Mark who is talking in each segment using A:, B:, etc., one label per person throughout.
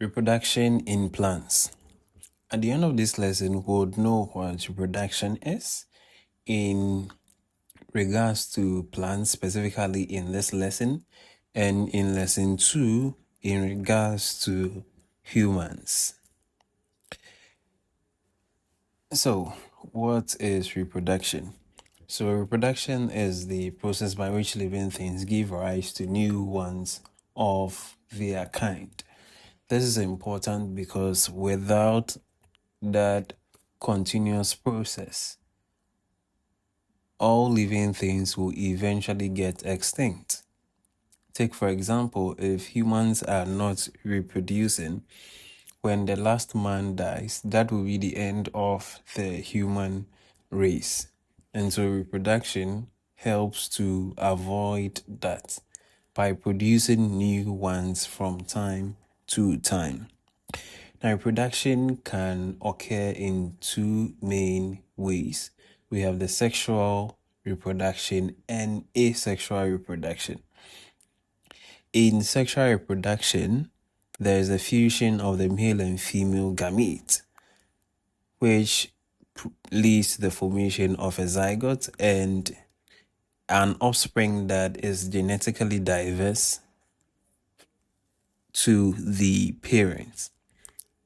A: Reproduction in plants. At the end of this lesson, we would know what reproduction is in regards to plants, specifically in this lesson, and in lesson 2, in regards to humans. So, what is reproduction? So, reproduction is the process by which living things give rise to new ones of their kind. This is important because without that continuous process, all living things will eventually get extinct. Take, for example, if humans are not reproducing, when the last man dies, that will be the end of the human race. And so reproduction helps to avoid that by producing new ones from time to time. Now, reproduction can occur in two main ways. We have the sexual reproduction and asexual reproduction. In sexual reproduction, there is a fusion of the male and female gamete, which leads to the formation of a zygote and an offspring that is genetically diverse to the parents.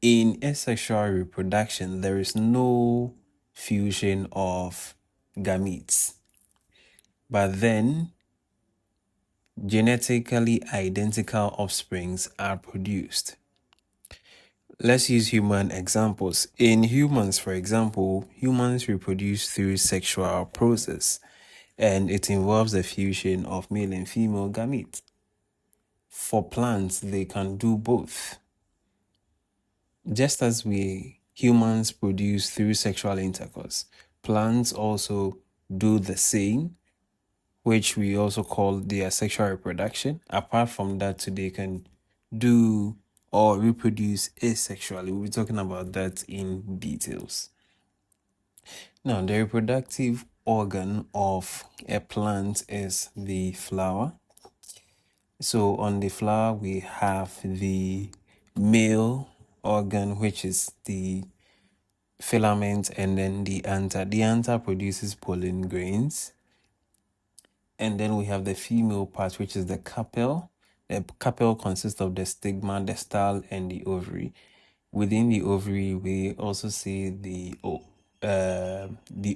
A: In asexual reproduction, there is no fusion of gametes, but then genetically identical offsprings are produced. Let's use human examples. In humans, for example, humans reproduce through sexual process, and it involves the fusion of male and female gametes. For plants, they can do both. Just as we humans produce through sexual intercourse, plants also do the same, which we also call their sexual reproduction. Apart from that, they can do or reproduce asexually. We'll be talking about that in details. Now, the reproductive organ of a plant is the flower. So on the flower, we have the male organ, which is the filament, and then the anther. The anther produces pollen grains. And then we have the female part, which is the carpel. The carpel consists of the stigma, the style, and the ovary. Within the ovary, we also see the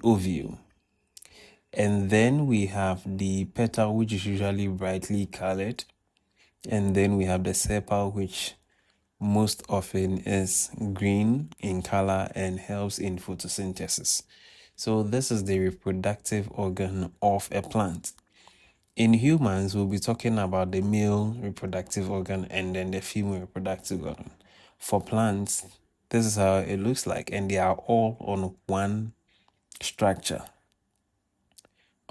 A: ovule. And then we have the petal, which is usually brightly colored. And then we have the sepal, which most often is green in color and helps in photosynthesis. So this is the reproductive organ of a plant. In humans, we'll be talking about the male reproductive organ and then the female reproductive organ. For plants, this is how it looks like, and they are all on one structure.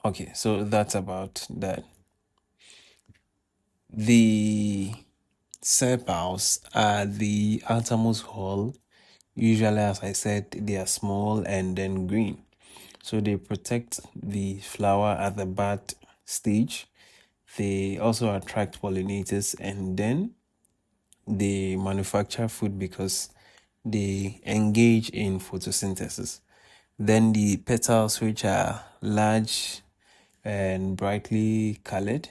A: Okay, so that's about that. The sepals are the outermost hull. Usually, as I said, they are small and then green. So they protect the flower at the bud stage. They also attract pollinators, and then they manufacture food because they engage in photosynthesis. Then the petals, which are large and brightly colored,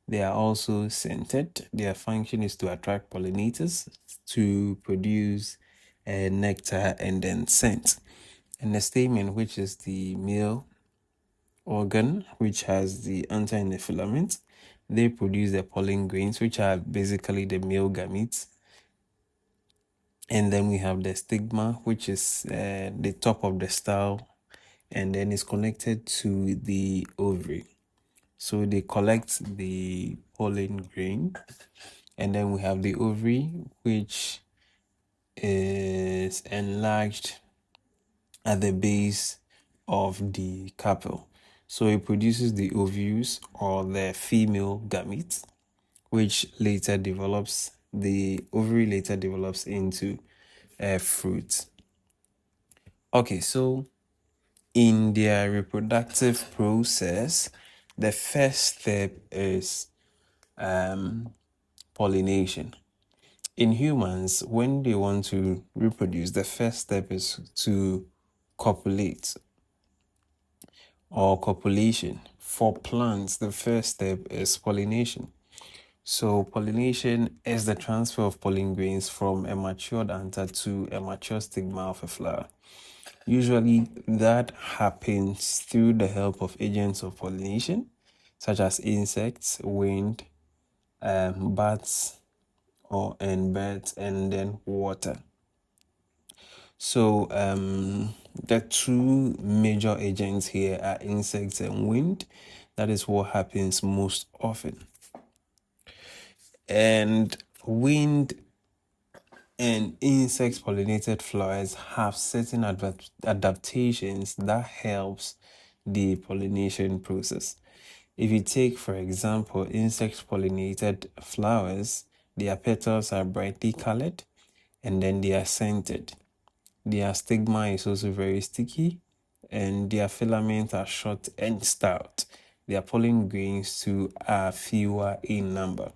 A: they are also scented. Their function is to attract pollinators to produce nectar and then scent. And the stamen, which is the male organ, which has the anther and the filament, they produce the pollen grains, which are basically the male gametes. And then we have the stigma, which is the top of the style, and then it's connected to the ovary. So they collect the pollen grain. And then we have the ovary, which is enlarged at the base of the carpel. So it produces the ovules or the female gametes, which later develops, the ovary later develops into a fruit. Okay, so in their reproductive process, the first step is pollination. in humans, when they want to reproduce, the first step is to copulate or copulation. For plants, the first step is pollination. So pollination is the transfer of pollen grains from a matured anther to a mature stigma of a flower. Usually that happens through the help of agents of pollination, such as insects, wind, bats, and birds, and then water. So the two major agents here are insects and wind. That is what happens most often. And wind and insect pollinated flowers have certain adaptations that helps the pollination process. If you take, for example, insect pollinated flowers, their petals are brightly colored and then they are scented. Their stigma is also very sticky and their filaments are short and stout. Their pollen grains too are fewer in number.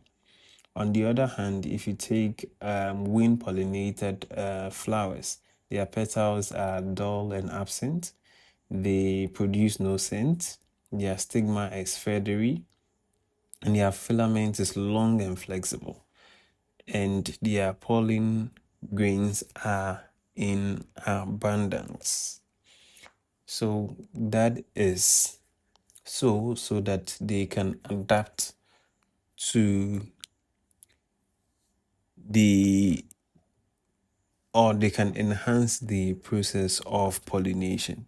A: On the other hand, if you take wind pollinated flowers, their petals are dull and absent. They produce no scent. Their stigma is feathery and their filament is long and flexible. And their pollen grains are in abundance. So that is so that they can adapt to they can enhance the process of pollination.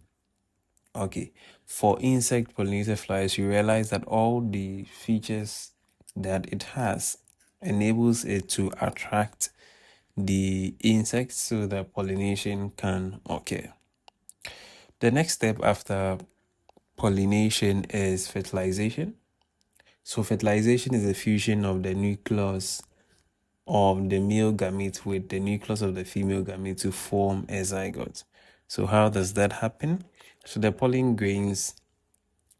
A: Okay, for insect pollinated flowers, you realize that all the features that it has enables it to attract the insects so that pollination can occur. The next step after pollination is fertilization. So fertilization is the fusion of the nucleus of the male gamete with the nucleus of the female gamete to form a zygote. So how does that happen? So the pollen grains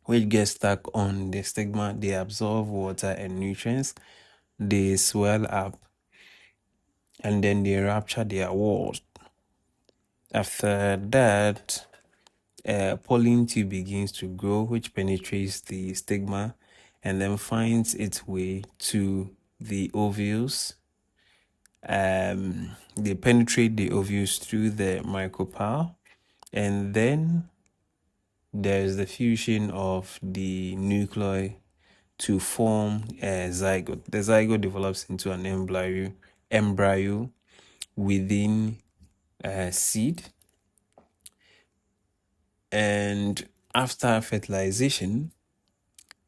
A: which get stuck on the stigma, they absorb water and nutrients, they swell up, and then they rupture their walls. After that, pollen tube begins to grow, which penetrates the stigma and then finds its way to the ovules. They penetrate the ovules through the micropyle, and then there's the fusion of the nuclei to form a zygote. The zygote develops into an embryo within a seed. And after fertilization,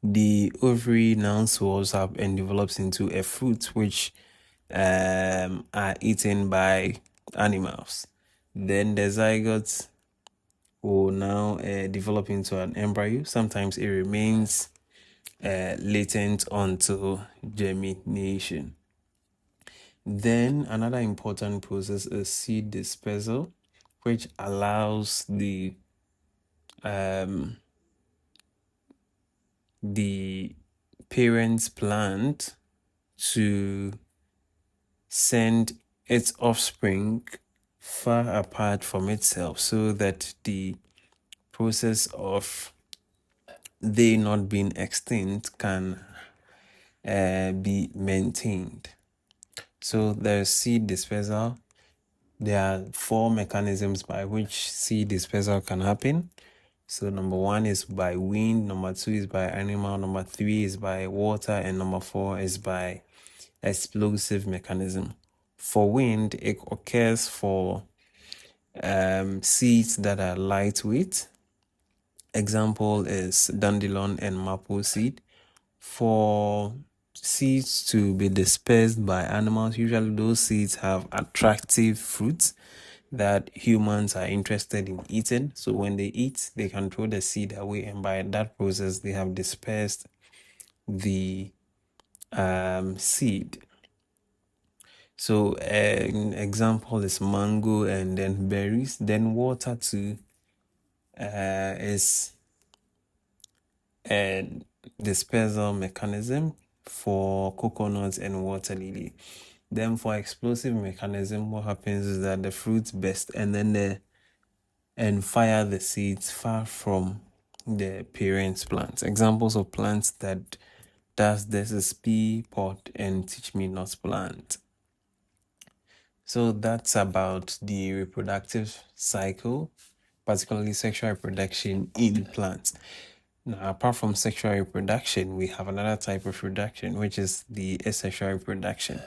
A: the ovary now swells up and develops into a fruit, which are eaten by animals. Then the zygote will now develop into an embryo. Sometimes it remains latent until germination. Then another important process is seed dispersal, which allows the parent plant to send its offspring far apart from itself so that the process of they not being extinct can be maintained. So there's seed dispersal. There are 4 mechanisms by which seed dispersal can happen. So number 1 is by wind, number 2 is by animal, number 3 is by water, and number 4 is by explosive mechanism. For wind, it occurs for seeds that are lightweight. Example is dandelion and maple seed. For seeds to be dispersed by animals, usually those seeds have attractive fruits that humans are interested in eating. So when they eat, they can throw the seed away, and by that process, they have dispersed the seed. So an example is mango and then berries. Then water too is a dispersal mechanism for coconuts and water lily. Then for explosive mechanism, what happens is that the fruits burst and fire the seeds far from the parent plant. Examples of plants that does this is pea, pot, and teach me not plant. So that's about the reproductive cycle, particularly sexual reproduction in plants. Now, apart from sexual reproduction, we have another type of reproduction, which is the asexual reproduction.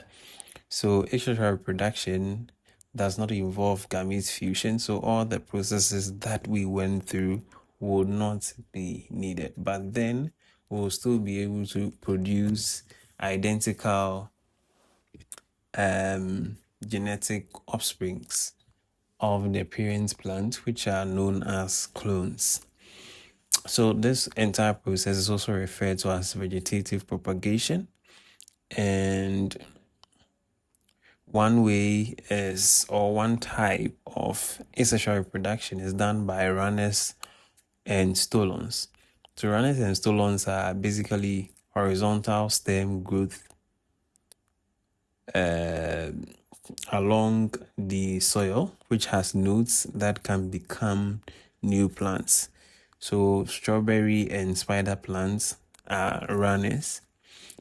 A: So, asexual reproduction does not involve gamete fusion, so all the processes that we went through would not be needed. But then we'll still be able to produce identical genetic offsprings of the parent plant, which are known as clones. So this entire process is also referred to as vegetative propagation. And one way is, or one type of asexual reproduction is done by runners and stolons. So runners and stolons are basically horizontal stem growth along the soil, which has nodes that can become new plants. So strawberry and spider plants are runners.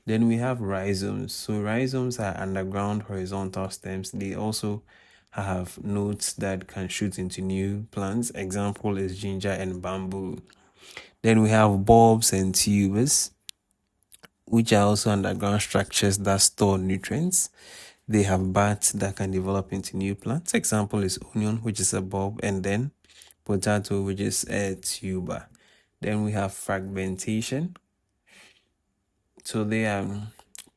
A: Then we have rhizomes. So rhizomes are underground horizontal stems. They also have nodes that can shoot into new plants. Example is ginger and bamboo. Then we have bulbs and tubers, which are also underground structures that store nutrients. They have buds that can develop into new plants. Example is onion, which is a bulb, and then potato, which is a tuber. Then we have fragmentation. So they are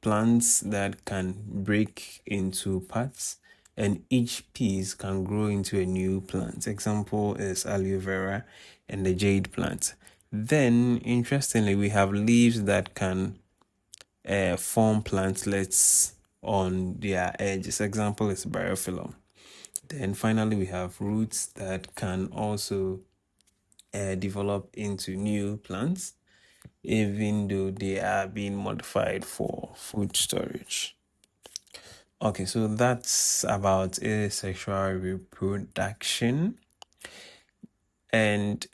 A: plants that can break into parts, and each piece can grow into a new plant. Example is aloe vera and the jade plant. Then, interestingly, we have leaves that can form plantlets on their edges. Example is biophyllum. Then finally, we have roots that can also develop into new plants, even though they are being modified for food storage. Okay, so that's about asexual reproduction. And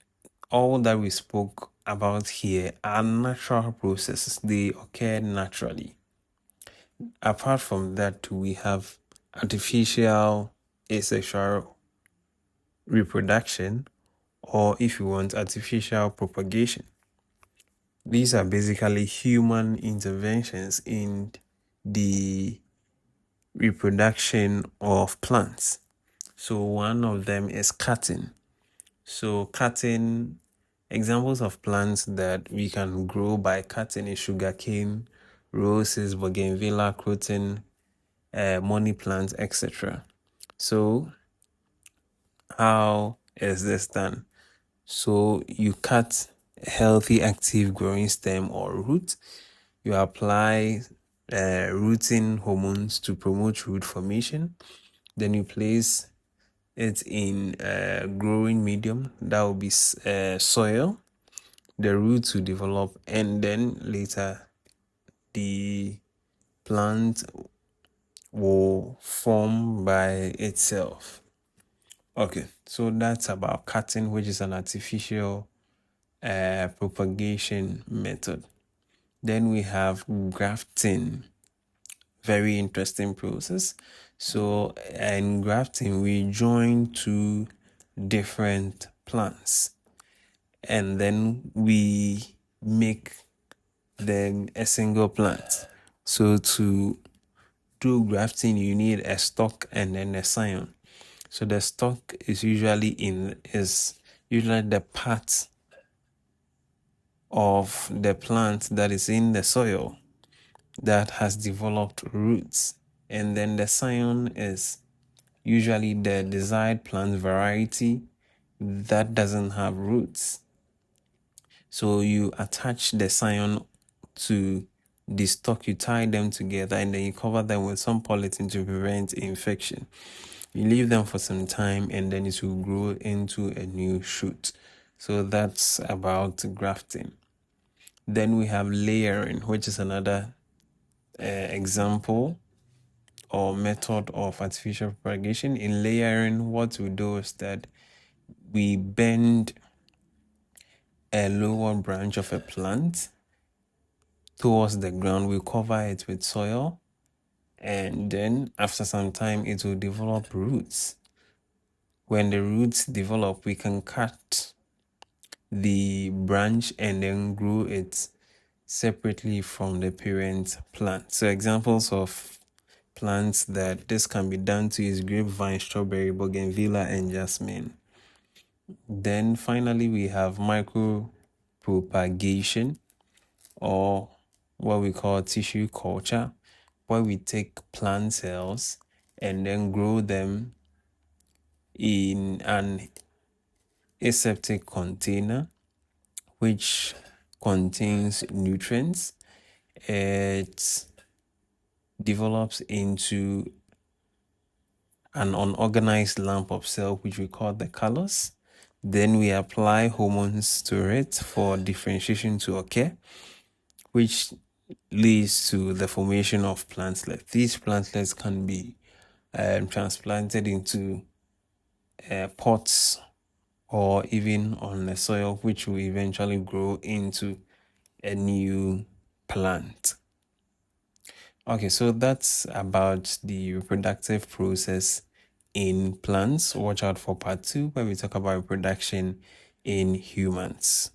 A: all that we spoke about here are natural processes, they occur naturally. Apart from that, we have artificial asexual reproduction, or if you want, artificial propagation. These are basically human interventions in the reproduction of plants. So one of them is cutting. So cutting, examples of plants that we can grow by cutting is sugarcane, roses, bougainvillea, croton, money plants, etc. So how is this done? So you cut a healthy, active growing stem or root. You apply rooting hormones to promote root formation. Then you place it in a growing medium, that will be soil. The roots will develop, and then later the plant will form by itself. Okay, so that's about cutting, which is an artificial propagation method. Then we have grafting, very interesting process. So in grafting, we join two different plants, and then we make them a single plant. So to do grafting, you need a stalk and then a scion. So the stalk is usually the part of the plant that is in the soil that has developed roots, and then the scion is usually the desired plant variety that doesn't have roots. So you attach the scion to the stalk, you tie them together, and then you cover them with some polythene to prevent infection. You leave them for some time, and then it will grow into a new shoot. So that's about grafting. Then we have layering, which is another example or method of artificial propagation. In layering, what we do is that we bend a lower branch of a plant towards the ground, we cover it with soil, and then after some time it will develop roots. When the roots develop, we can cut the branch and then grow it separately from the parent plant. So examples of plants that this can be done to is grapevine, strawberry, bougainvillea, and jasmine. Then finally we have micro propagation, or what we call tissue culture, where we take plant cells and then grow them in an aseptic container which contains nutrients. It develops into an unorganized lump of cell which we call the callus. Then we apply hormones to it for differentiation to occur, which leads to the formation of plantlets. These plantlets can be transplanted into pots or even on the soil, which will eventually grow into a new plant. Okay, so that's about the reproductive process in plants. Watch out for part 2, where we talk about reproduction in humans.